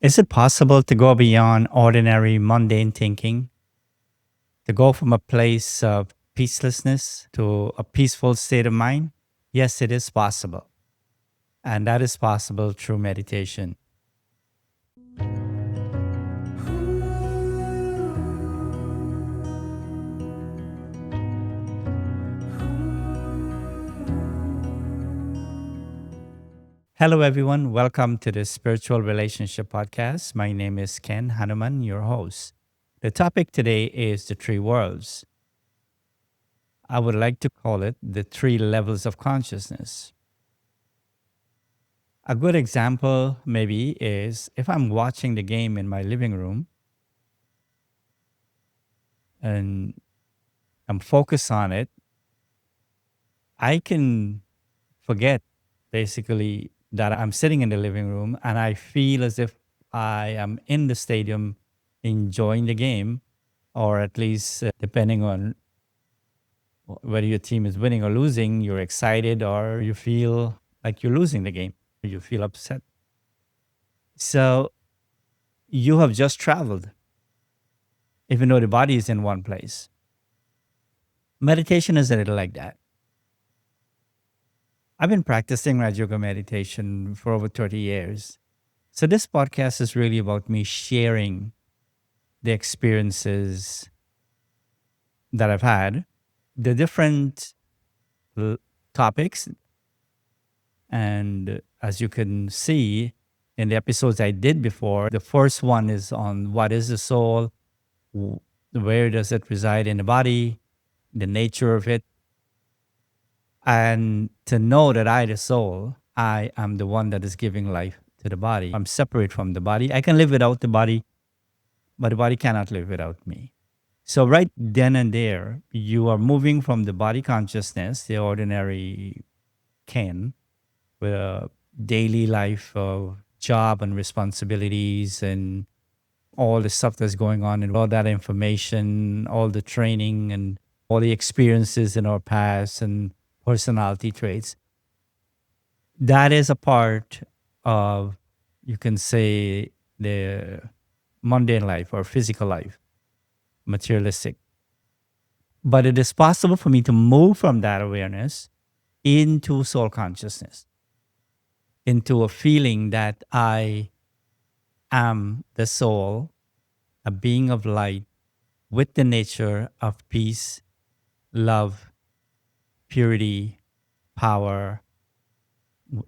Is it possible to go beyond ordinary mundane thinking, to go from a place of peacelessness to a peaceful state of mind? Yes, it is possible. And that is possible through meditation. Hello, everyone. Welcome to the Spiritual Relationship Podcast. My name is Ken Hanuman, your host. The topic today is the three worlds. I would like to call it the three levels of consciousness. A good example, maybe, is if I'm watching the game in my living room and I'm focused on it, I can forget basically that I'm sitting in the living room and I feel as if I am in the stadium enjoying the game, or at least depending on whether your team is winning or losing, you're excited or you feel like you're losing the game, you feel upset. So you have just traveled, even though the body is in one place. Meditation is a little like that. I've been practicing Raj Yoga meditation for over 30 years. So this podcast is really about me sharing the experiences that I've had, the different l- topics. And as you can see in the episodes I did before, the first one is on what is the soul, where does it reside in the body, the nature of it, and to know that I, the soul, I am the one that is giving life to the body. I'm separate from the body. I can live without the body, but the body cannot live without me. So, right then and there, you are moving from the body consciousness, the ordinary Ken, with a daily life of job and responsibilities and all the stuff that's going on and all that information, all the training and all the experiences in our past and personality traits. That is a part of, you can say, the mundane life or physical life, materialistic. But it is possible for me to move from that awareness into soul consciousness, into a feeling that I am the soul, a being of light with the nature of peace, love, purity, power,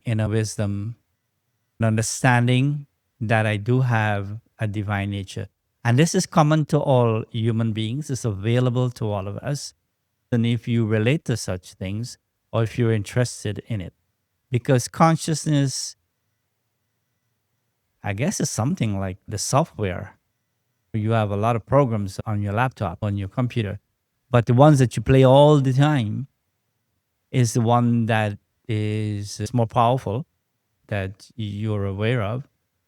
inner wisdom, and understanding that I do have a divine nature. And this is common to all human beings, it's available to all of us. And if you relate to such things, or if you're interested in it, because consciousness, I guess, is something like the software. You have a lot of programs on your laptop, on your computer, but the ones that you play all the time is the one that is more powerful, that you're aware of.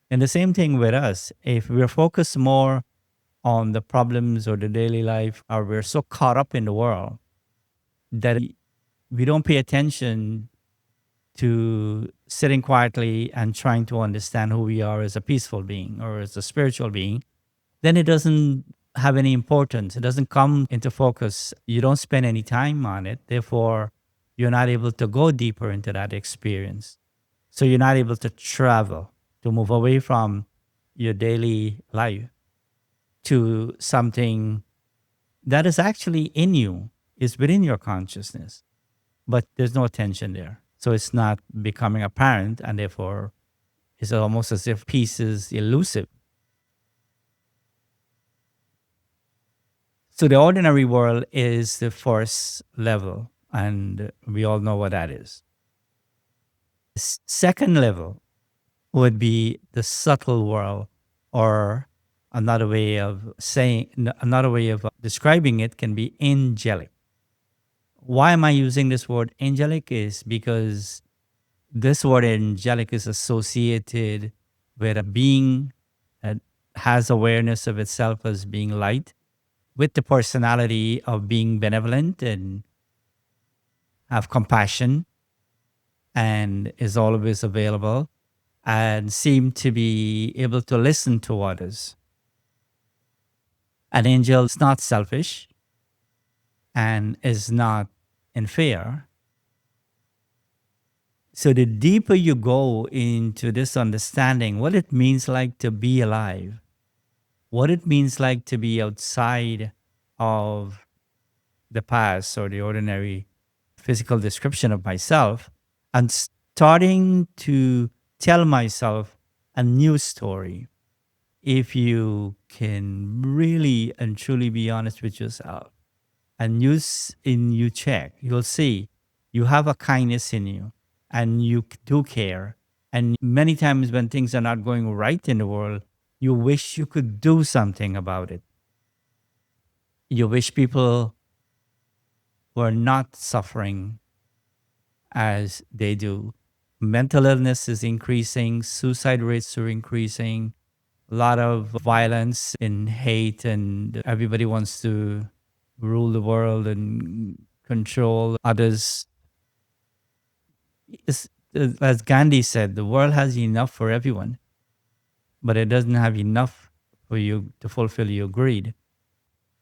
And the same thing with us. If we're focused more on the problems or the daily life, or we're so caught up in the world that we don't pay attention to sitting quietly and trying to understand who we are as a peaceful being or as a spiritual being, then it doesn't have any importance. It doesn't come into focus. You don't spend any time on it. Therefore, you're not able to go deeper into that experience. So you're not able to travel, to move away from your daily life to something that is actually in you, is within your consciousness, but there's no attention there. So it's not becoming apparent, and therefore it's almost as if peace is elusive. So the ordinary world is the first level, and we all know what that is. Second level would be the subtle world, or another way of describing it can be angelic. Why am I using this word angelic? Is because this word angelic is associated with a being that has awareness of itself as being light, with the personality of being benevolent and have compassion, and is always available and seem to be able to listen to others. An angel is not selfish and is not in fear. So the deeper you go into this understanding, what it means like to be alive, what it means like to be outside of the past or the ordinary physical description of myself, and starting to tell myself a new story. If you can really and truly be honest with yourself and you check, you'll see you have a kindness in you and you do care. And many times when things are not going right in the world, you wish you could do something about it. You wish people were not suffering as they do. Mental illness is increasing, suicide rates are increasing, a lot of violence and hate, and everybody wants to rule the world and control others. It's, as Gandhi said, the world has enough for everyone, but it doesn't have enough for you to fulfill your greed.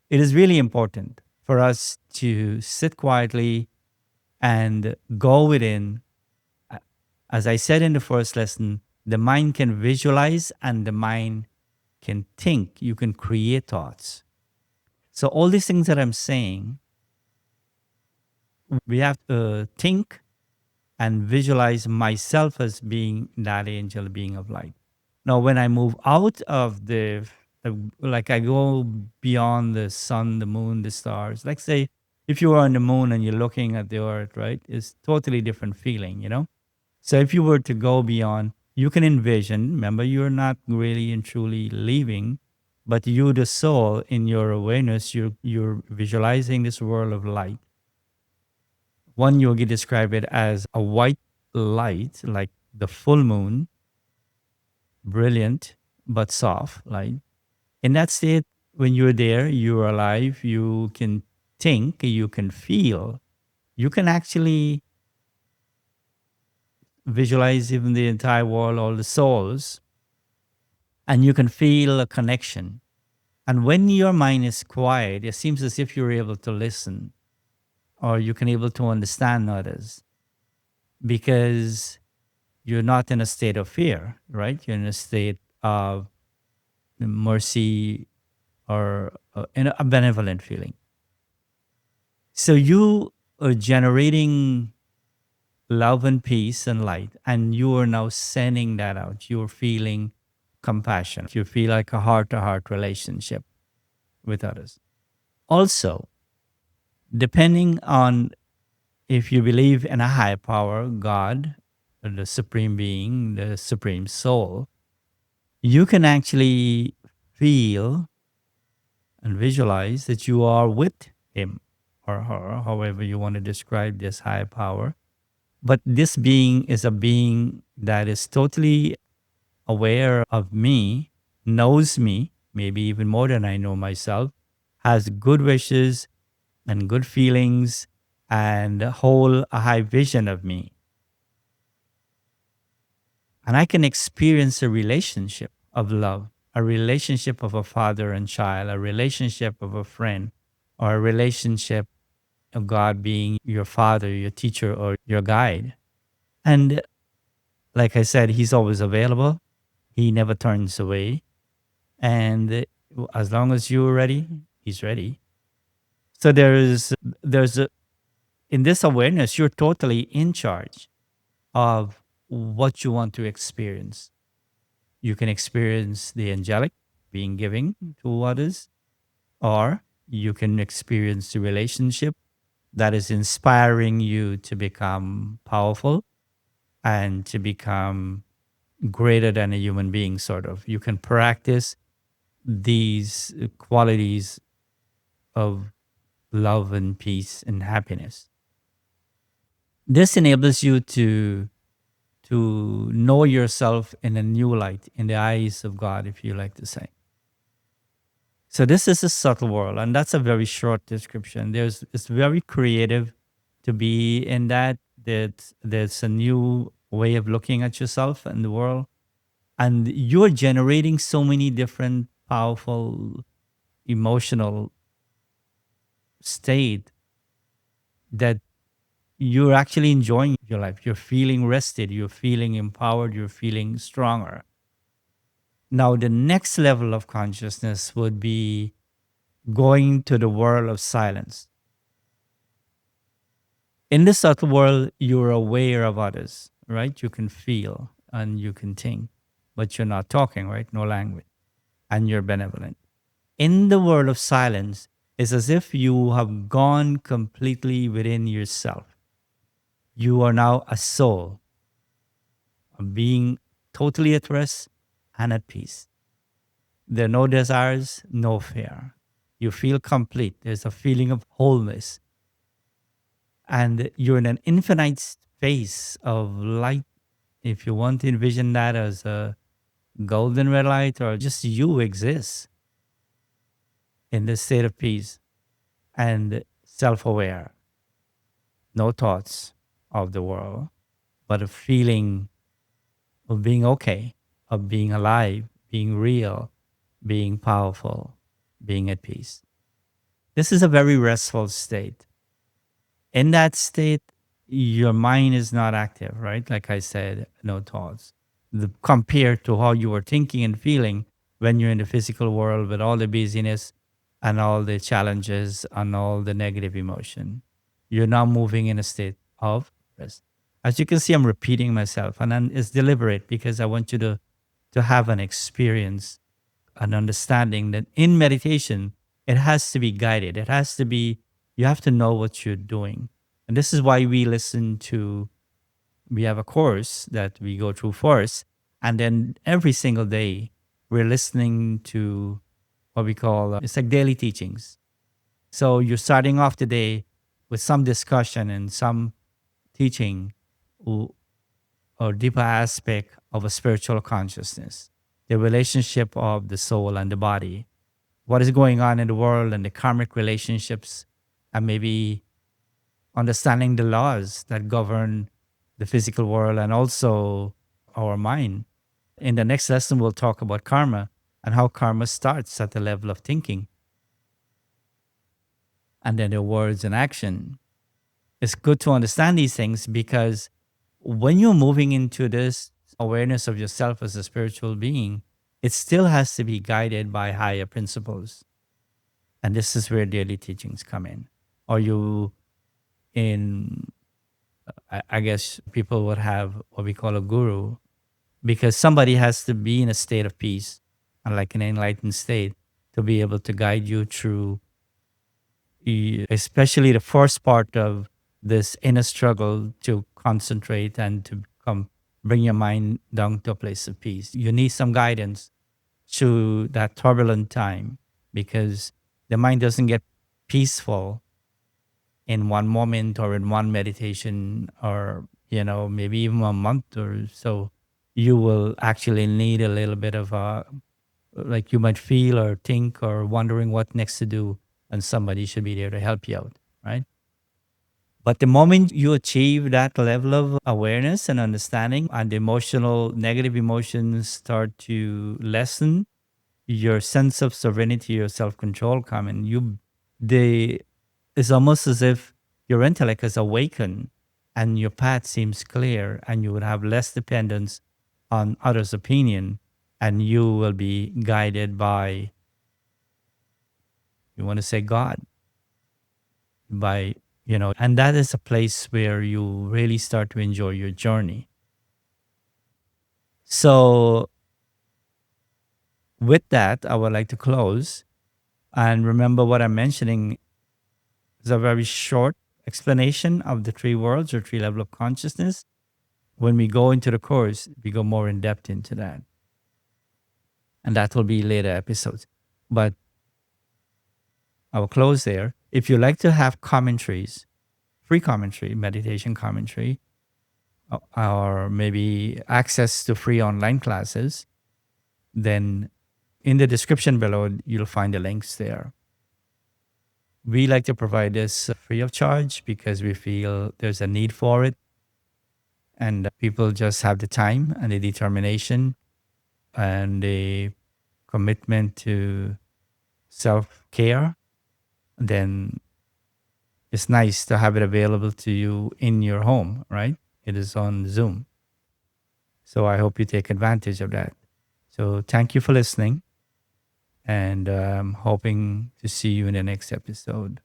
It is really important for us to sit quietly and go within. As I said in the first lesson, the mind can visualize and the mind can think. You can create thoughts. So, all these things that I'm saying, we have to think and visualize myself as being that angel being of light. Now, when I move out of like I go beyond the sun, the moon, the stars, like say, if you are on the moon and you're looking at the earth, right, it's totally different feeling, you know? So if you were to go beyond, you can envision, remember, you're not really and truly leaving, but you, the soul, in your awareness, you're visualizing this world of light. One yogi described it as a white light, like the full moon, brilliant but soft light. In that state, when you're there, you're alive, you can think, you can feel, you can actually visualize even the entire world, all the souls, and you can feel a connection. And when your mind is quiet, it seems as if you're able to listen or you can able to understand others because you're not in a state of fear, right? You're in a state of mercy or in a benevolent feeling. So you are generating love and peace and light, and you are now sending that out. You're feeling compassion. You feel like a heart to heart relationship with others. Also, depending on if you believe in a higher power, God, or the supreme being, the supreme soul, you can actually feel and visualize that you are with him or her, however you want to describe this higher power. But this being is a being that is totally aware of me, knows me, maybe even more than I know myself, has good wishes and good feelings and hold a high vision of me. And I can experience a relationship of love, a relationship of a father and child, a relationship of a friend, or a relationship of God being your father, your teacher, or your guide. And like I said, he's always available. He never turns away. And as long as you're ready, he's ready. So there's a, in this awareness, you're totally in charge of what you want to experience. You can experience the angelic being giving to others, or you can experience the relationship that is inspiring you to become powerful and to become greater than a human being, sort of. You can practice these qualities of love and peace and happiness. This enables you to know yourself in a new light, in the eyes of God, if you like to say. So this is a subtle world, and that's a very short description. It's very creative to be in that. There's a new way of looking at yourself and the world. And you're generating so many different powerful emotional state that you're actually enjoying your life. You're feeling rested, you're feeling empowered, you're feeling stronger. Now, the next level of consciousness would be going to the world of silence. In the subtle world, you're aware of others, right? You can feel and you can think, but you're not talking, right? No language, and you're benevolent. In the world of silence, it's as if you have gone completely within yourself. You are now a soul, a being totally at rest and at peace. There are no desires, no fear. You feel complete. There's a feeling of wholeness. And you're in an infinite space of light. If you want to envision that as a golden red light, or just you exist in this state of peace and self aware, no thoughts of the world, but a feeling of being okay, of being alive, being real, being powerful, being at peace. This is a very restful state. In that state, your mind is not active, right? Like I said, no thoughts. Compared to how you were thinking and feeling when you're in the physical world with all the busyness and all the challenges and all the negative emotion. You're now moving in a state of rest. As you can see, I'm repeating myself, and then it's deliberate because I want you to have an experience, an understanding that in meditation, it has to be guided. It has to be, you have to know what you're doing. And this is why we have a course that we go through first. And then every single day, we're listening to what we call, it's like daily teachings. So you're starting off the day with some discussion and some teaching or, or deeper aspect of a spiritual consciousness, the relationship of the soul and the body, what is going on in the world and the karmic relationships, and maybe understanding the laws that govern the physical world and also our mind. In the next lesson, we'll talk about karma and how karma starts at the level of thinking and then the words and action. It's good to understand these things because when you're moving into this awareness of yourself as a spiritual being, it still has to be guided by higher principles. And this is where daily teachings come in. Or you in I guess people would have what we call a guru because somebody has to be in a state of peace and like an enlightened state to be able to guide you through especially the first part of this inner struggle to concentrate and to come bring your mind down to a place of peace. You need some guidance through that turbulent time because the mind doesn't get peaceful in one moment or in one meditation or maybe even a month or so. You will actually need a little bit of like you might feel or think or wondering what next to do, and somebody should be there to help you out, right? But the moment you achieve that level of awareness and understanding and the emotional negative emotions start to lessen, your sense of serenity, your self-control come in. The it's almost as if your intellect is awakened and your path seems clear and you would have less dependence on others' opinion and you will be guided by, you want to say God, and that is a place where you really start to enjoy your journey. So with that, I would like to close and remember what I'm mentioning is a very short explanation of the three worlds or three level of consciousness. When we go into the course, we go more in depth into that. And that will be later episodes. But I will close there. If you like to have commentaries, free commentary, meditation commentary, or maybe access to free online classes, then in the description below, you'll find the links there. We like to provide this free of charge because we feel there's a need for it. And people just have the time and the determination and a commitment to self care, then it's nice to have it available to you in your home, right? It is on Zoom. So I hope you take advantage of that. So thank you for listening, and hoping to see you in the next episode.